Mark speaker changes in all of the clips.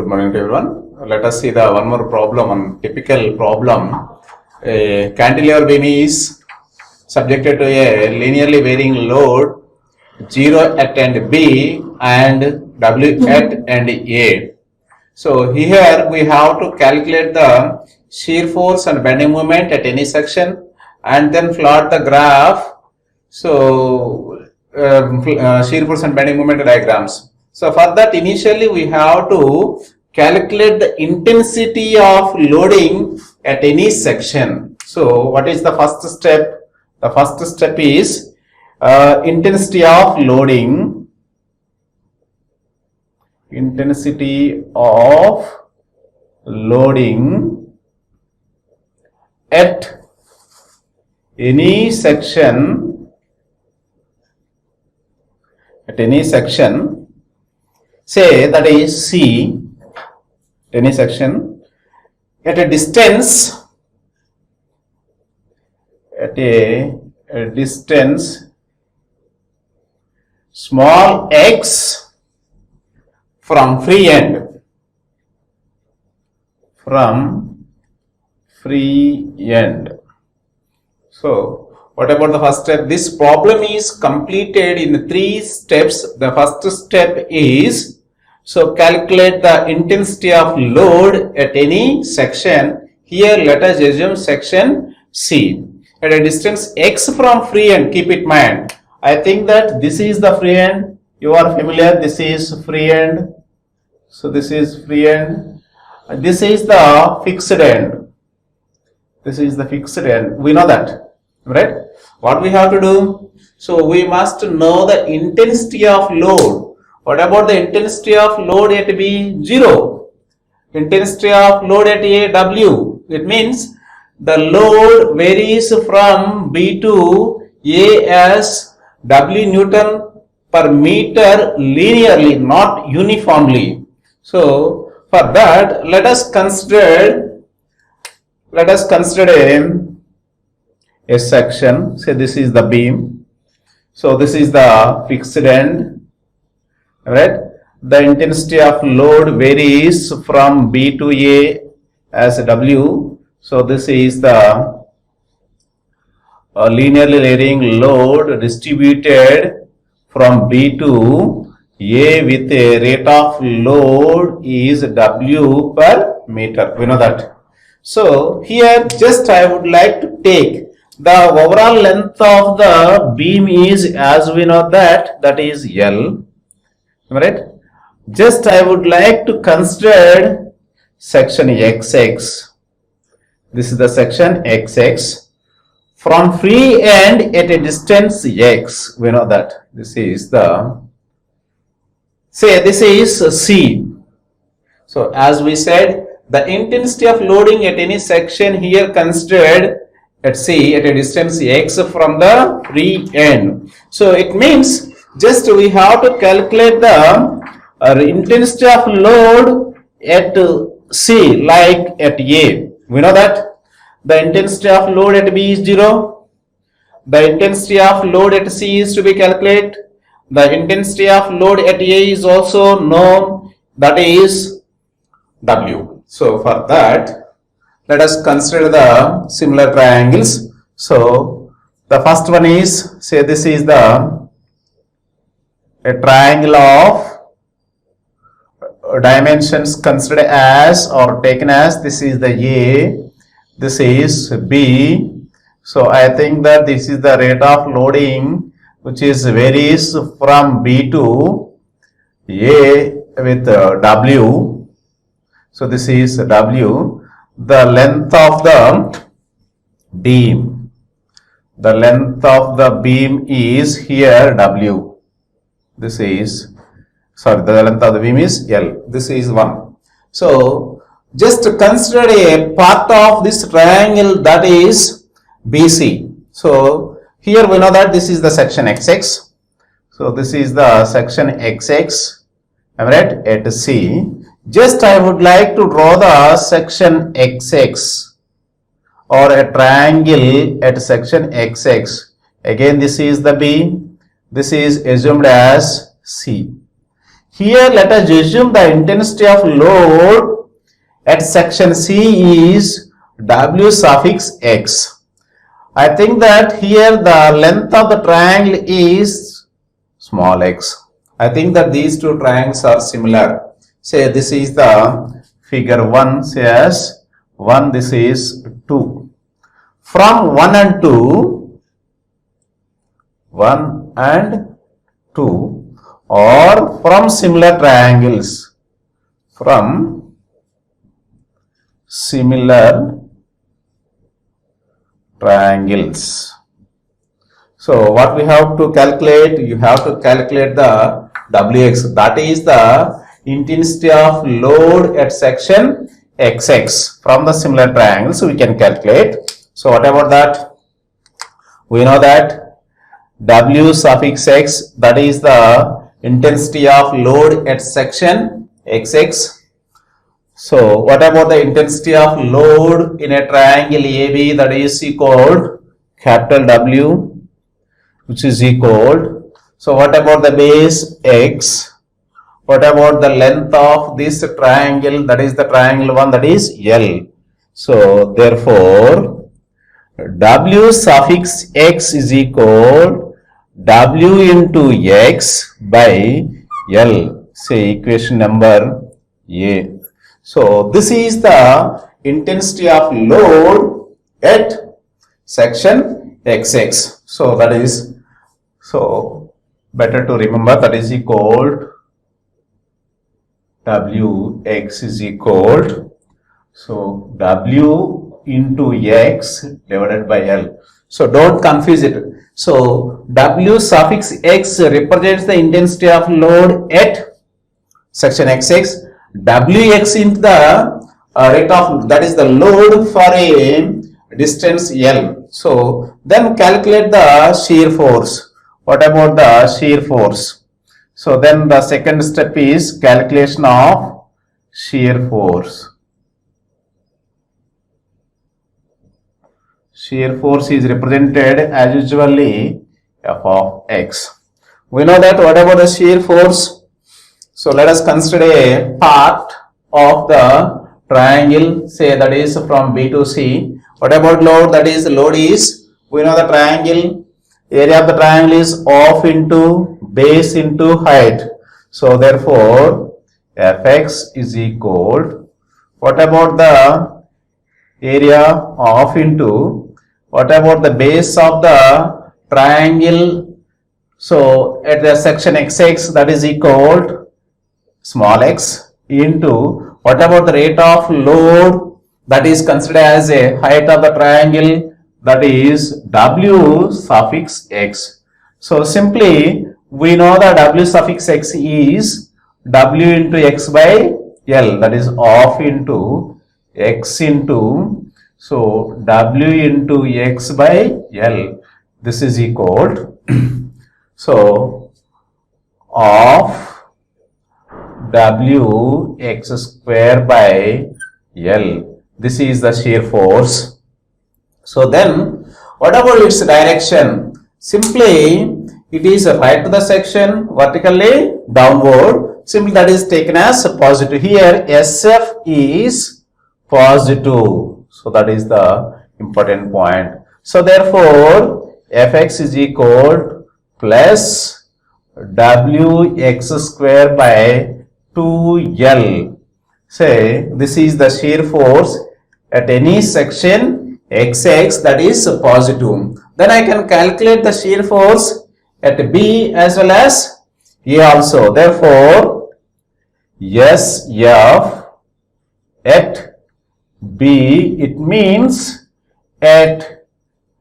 Speaker 1: Good morning to everyone. Let us see the one more problem, one typical problem. A cantilever beam is subjected to a linearly varying load 0 at end B and W at end A. So here we have to calculate the shear force and bending moment at any section and then plot the graph. So shear force and bending moment diagrams. So for that, initially we have to calculate the intensity of loading at any section. So what is the first step? The first step is intensity of loading. Intensity of loading at any section. At any section. Say that is C, any section, at a distance, small x from free end, So what about the first step? This problem is completed in 3 steps. The first step is, so calculate the intensity of load at any section. Here let us assume section C. At a distance x from free end, keep it in mind. I think that this is the free end. You are familiar, this is free end. So this is free end. This is the fixed end. This is the fixed end. We know that, right? What we have to do? So we must know the intensity of load. What about the intensity of load at B? 0. Intensity of load at A, W. It means the load varies from B to A as W Newton per meter linearly, not uniformly. So for that, let us consider a section. Say this is the beam. So this is the fixed end. Right, the intensity of load varies from B to A as W. So this is the linearly varying load distributed from B to A with a rate of load is W per meter. We know that. So here just I would like to take the overall length of the beam is, as we know that is L. Right? Just I would like to consider section XX. This is the section XX. From free end at a distance X. We know that. This is the, say this is C. So as we said, the intensity of loading at any section here considered at C at a distance X from the free end. So it means just we have to calculate the intensity of load at C like at A. We know that the intensity of load at B is 0. The intensity of load at C is to be calculated. The intensity of load at A is also known, that is W. So for that, let us consider the similar triangles. So the first one is, say this is the a triangle of dimensions considered as or taken as, this is the A, this is B. So I think that this is the rate of loading which is varies from B to A with W. So this is W. The length of the beam. The length of the beam is here W. This is, sorry, the length of the beam is L. This is 1. So just consider a part of this triangle, that is BC. So here we know that this is the section XX. So this is the section XX. Am I right? At C. Just I would like to draw the section XX or a triangle at section XX. Again, this is the B. This is assumed as C. Here let us assume the intensity of load at section C is W suffix X. I think that here the length of the triangle is small x. I think that these two triangles are similar. Say this is the figure 1, say as 1, this is 2. From 1 and 2, 1 and 2, or from similar triangles, from similar triangles. So what we have to calculate? You have to calculate the Wx, that is the intensity of load at section XX from the similar triangles. So we can calculate. So what about that? We know that W suffix X, that is the intensity of load at section XX. So what about the intensity of load in a triangle AB, that is equal capital W, which is equal. So what about the base X? What about the length of this triangle, that is the triangle 1, that is L. So therefore W suffix X is equal W into X by L. Say equation number A. So this is the intensity of load at section XX. So that is, so better to remember, that is equal Wx is equal, so W into X divided by L. So don't confuse it. So W suffix X represents the intensity of load at section XX. Wx into the rate of, that is the load for a distance L. So then calculate the shear force. What about the shear force? So then the second step is calculation of shear force. Shear force is represented as usually F of X. We know that what about the shear force? So let us consider a part of the triangle, say that is from B to C. What about load? That is, load is, we know the triangle, area of the triangle is off into base into height. So therefore Fx is equal, what about the area off into, what about the base of the triangle? So at the section XX, that is equal small x into, what about the rate of load, that is considered as a height of the triangle, that is W suffix X. So simply we know that W suffix X is W into X by L, that is off into X into, so W into X by L, this is equal so off W x square by L. This is the shear force. So then what about its direction? Simply it is right to the section, vertically downward. Simply that is taken as positive. Here SF is positive. So that is the important point. So therefore Fx is equal plus Wx square by 2L. Say this is the shear force at any section XX, that is positive. Then I can calculate the shear force at B as well as A also. Therefore SF at B, it means at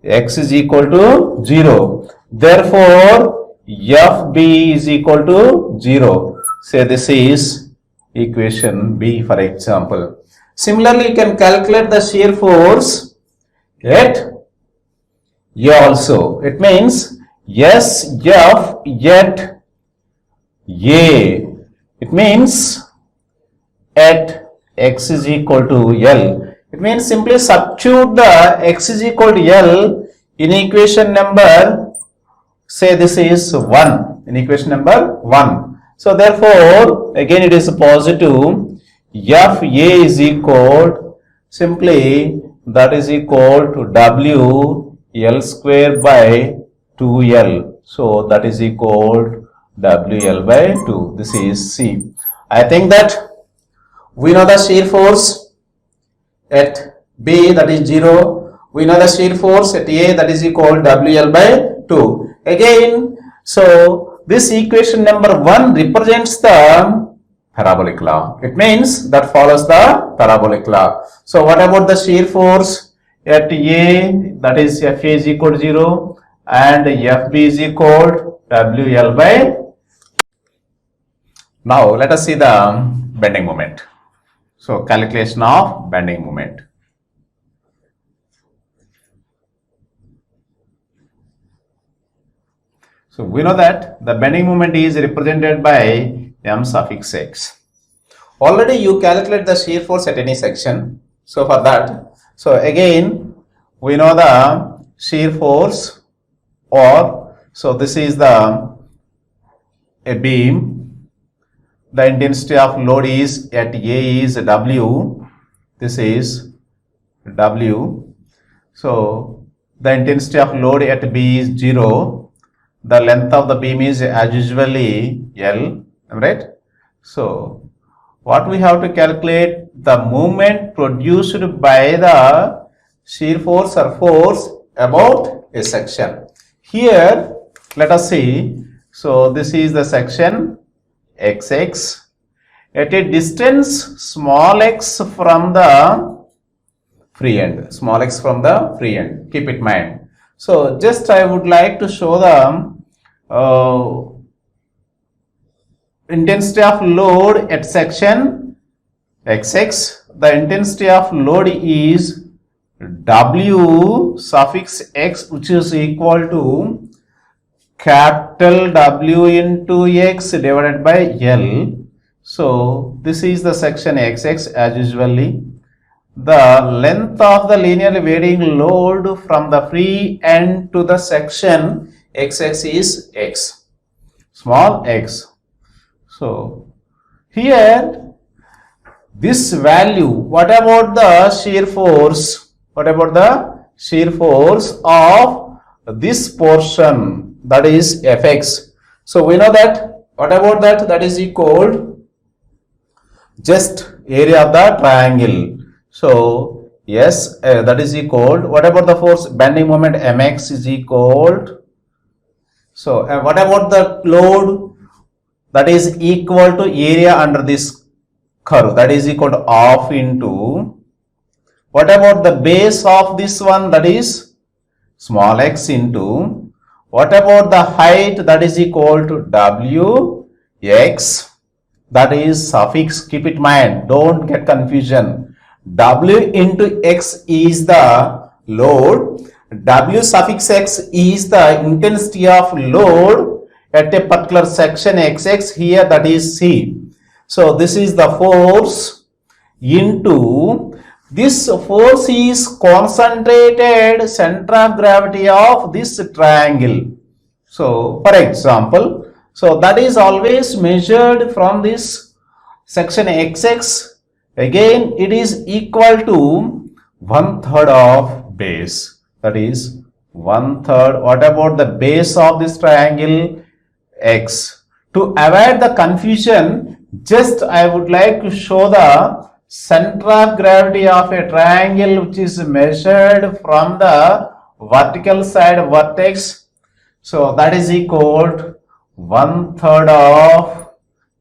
Speaker 1: x is equal to 0. Therefore FB is equal to 0. Say this is equation B, for example. Similarly, you can calculate the shear force at A also. It means SF at A. It means at x is equal to L. It means simply substitute the x is equal to L in equation number, say this is 1, in equation number 1. So therefore, again it is positive. FA is equal, simply that is equal to W L square by 2L. So that is equal to WL by 2. This is C. I think that we know the shear force at B, that is 0. We know the shear force at A, that is equal to WL by 2. Again, so this equation number 1 represents the parabolic law. It means that follows the parabolic law. So what about the shear force at A, that is FA is equal to 0 and FB is equal to WL by. Now let us see the bending moment. So calculation of bending moment. So we know that the bending moment is represented by M suffix x. Already you calculate the shear force at any section. So for that, so again we know the shear force, or so this is a beam. The intensity of load is at A is W. This is W. So the intensity of load at B is 0. The length of the beam is as usually L, right? So what we have to calculate, the moment produced by the shear force or force about a section. Here let us see, so this is the section XX at a distance small x from the free end, small x from the free end, keep it in mind. So just I would like to show the intensity of load at section XX. The intensity of load is W suffix x, which is equal to capital W into x divided by L. So this is the section XX as usually. The length of the linearly varying load from the free end to the section XX is x, small x. So here this value, what about the shear force? What about the shear force of this portion, that is Fx? So we know that, what about that? That is equal just area of the triangle. So yes, that is equal. What about the force? Bending moment Mx is equal. So what about the load? That is equal to area under this curve, that is equal to half into. What about the base of this one? That is small x into. What about the height? That is equal to W x, that is suffix, keep it in mind, don't get confusion. W into x is the load, W suffix x is the intensity of load at a particular section XX, here that is C. So this is the force into, this force is concentrated center of gravity of this triangle. So for example, so that is always measured from this section XX. Again it is equal to 1/3 of base, that is 1/3. What about the base of this triangle? X. To avoid the confusion, just I would like to show the center of gravity of a triangle which is measured from the vertical side vertex. So that is equal to 1/3 of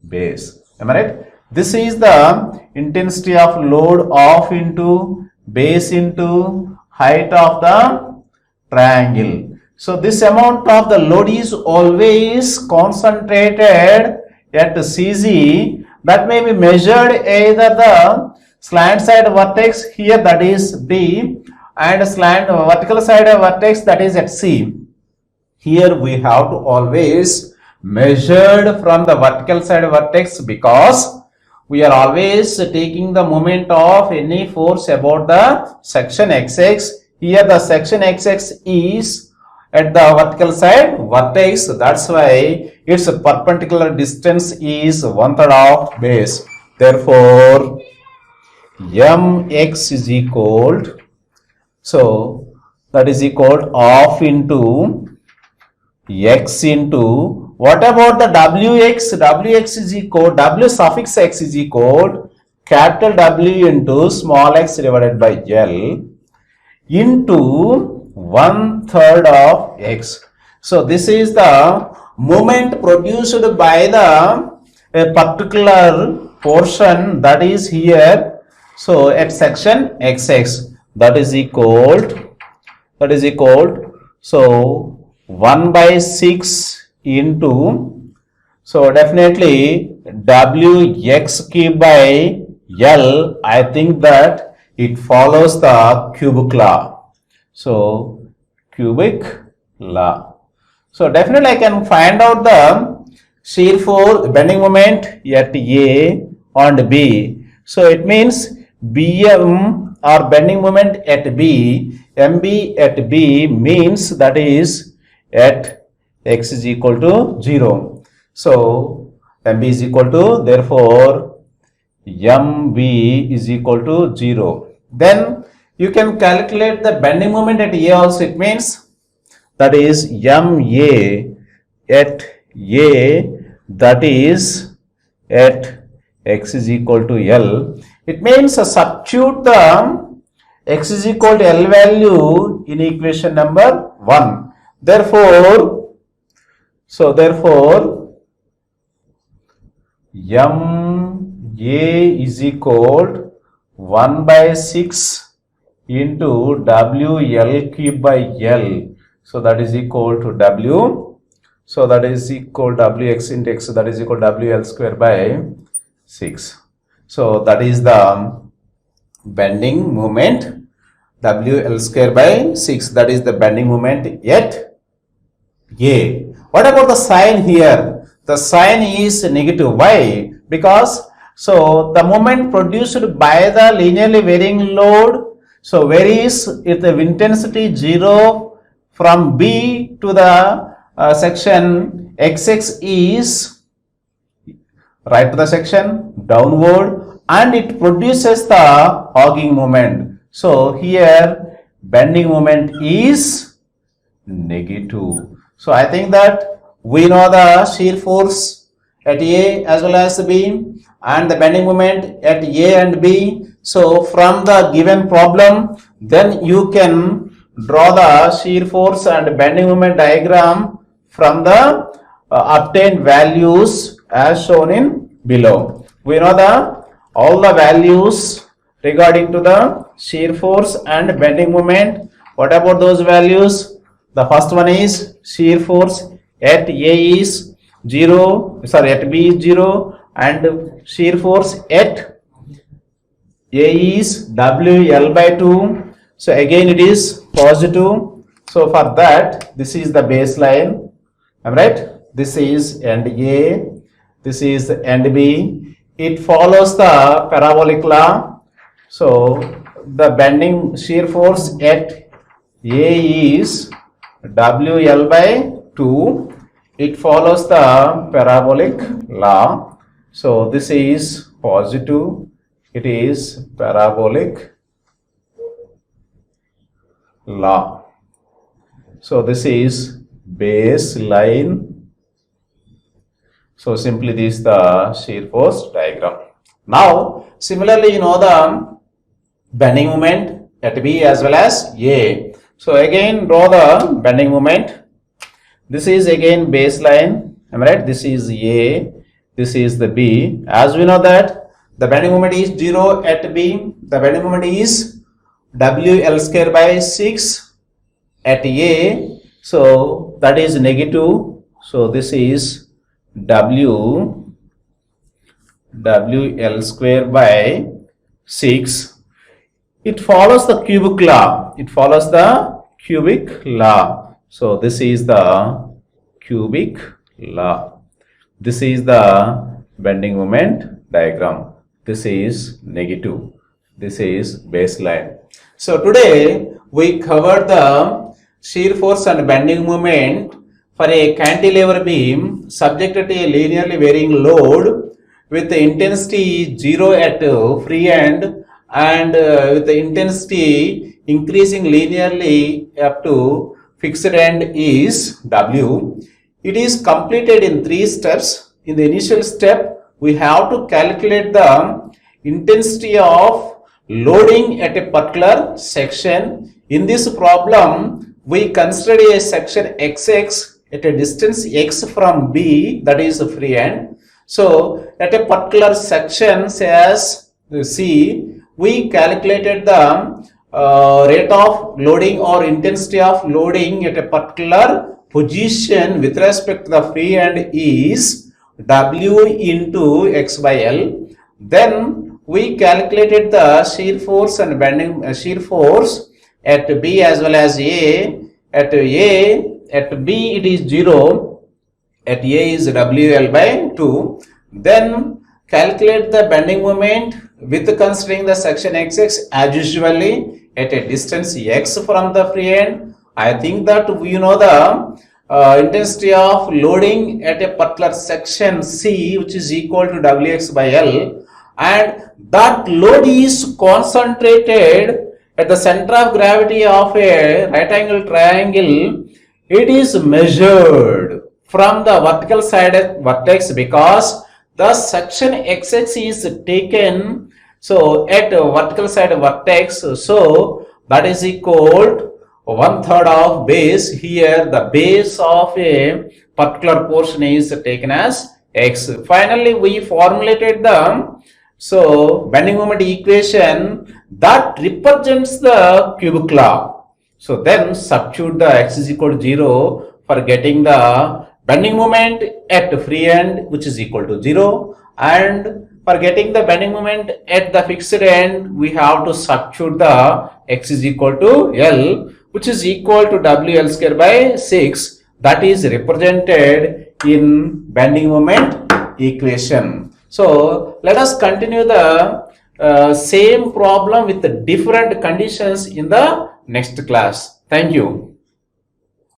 Speaker 1: base. Am I right? This is the intensity of load of into base into height of the triangle. So this amount of the load is always concentrated at CZ, that may be measured either the slant side vertex, here that is B, and slant vertical side vertex, that is at C. Here we have to always measured from the vertical side vertex, because we are always taking the moment of any force about the section XX. Here the section XX is at the vertical side vertex. That's why its perpendicular distance is 1/3 of base. Therefore, mx is equal to, so that is equal to half into x into, what about the wx? Wx is equal, w suffix x is equal capital W into small x divided by L into 1/3 of x. So this is the moment produced by the a particular portion that is here. So at section xx, that is equal to, so 1/6 into, so definitely wx cube by L, I think that it follows the cubic law. So cubic law. So definitely I can find out the shear force, bending moment at A and B. So it means BM or bending moment at B, MB at B means that is at x is equal to 0. So MB is equal to, therefore MB is equal to 0. Then you can calculate the bending moment at A also. It means that is MA at A, that is at x is equal to L. It means substitute the x is equal to L value in equation number 1. Therefore, so therefore MA is equal to 1/6 into WL cube by L. So that is equal to W. So that is equal to Wx into x. So that is equal to WL square by 6. So that is the bending moment, WL square by 6. That is the bending moment at A. What about the sign here? The sign is negative. Why? Because so the moment produced by the linearly varying load, so varies with the intensity 0 from B to the section XX is right to the section downward, and it produces the hogging moment. So here bending moment is negative. So I think that we know the shear force at A as well as B and the bending moment at A and B. So from the given problem, then you can draw the shear force and bending moment diagram from the obtained values as shown in below. We know the all the values regarding to the shear force and bending moment. What about those values? The first one is shear force at A is 0, sorry, at B is 0, and shear force at A is WL by 2. So again it is positive. So for that, this is the baseline. Am I right? This is end A, this is end B. It follows the parabolic law. So the bending shear force at A is WL by 2. It follows the parabolic law. So this is positive. It is parabolic law. So this is baseline. So simply this is the shear force diagram. Now similarly you know the bending moment at B as well as A. So again draw the bending moment. This is again baseline. Am I right? This is A. This is the B. As we know that the bending moment is 0 at B. The bending moment is WL square by 6 at A. So that is negative. So this is WL square by 6. It follows the cubic law. It follows the cubic law. So this is the cubic law. This is the bending moment diagram. This is negative. This is baseline. So today we covered the shear force and bending moment for a cantilever beam subjected to a linearly varying load with the intensity 0 at free end and with the intensity increasing linearly up to fixed end is W. It is completed in 3 steps. In the initial step, we have to calculate the intensity of loading at a particular section. In this problem, we consider a section XX at a distance x from B, that is the free end. So at a particular section, say as C, we calculated the rate of loading or intensity of loading at a particular position with respect to the free end is W into x by L. Then we calculated the shear force and bending shear force at B as well as A. At B it is 0, at A is WL by 2. Then calculate the bending moment with considering the section XX as usually at a distance x from the free end. I think that we know the intensity of loading at a particular section C, which is equal to Wx by L, and that load is concentrated at the center of gravity of a right angle triangle. It is measured from the vertical side vertex because the section XX is taken so at vertical side vertex, so that is equal to 1/3 of base. Here the base of a particular portion is taken as x. Finally, we formulated the bending moment equation that represents the cubic law. So then substitute the x is equal to 0 for getting the bending moment at free end, which is equal to 0, and for getting the bending moment at the fixed end, we have to substitute the x is equal to L, which is equal to WL square by 6, that is represented in bending moment equation. So let us continue the same problem with the different conditions in the next class. Thank you.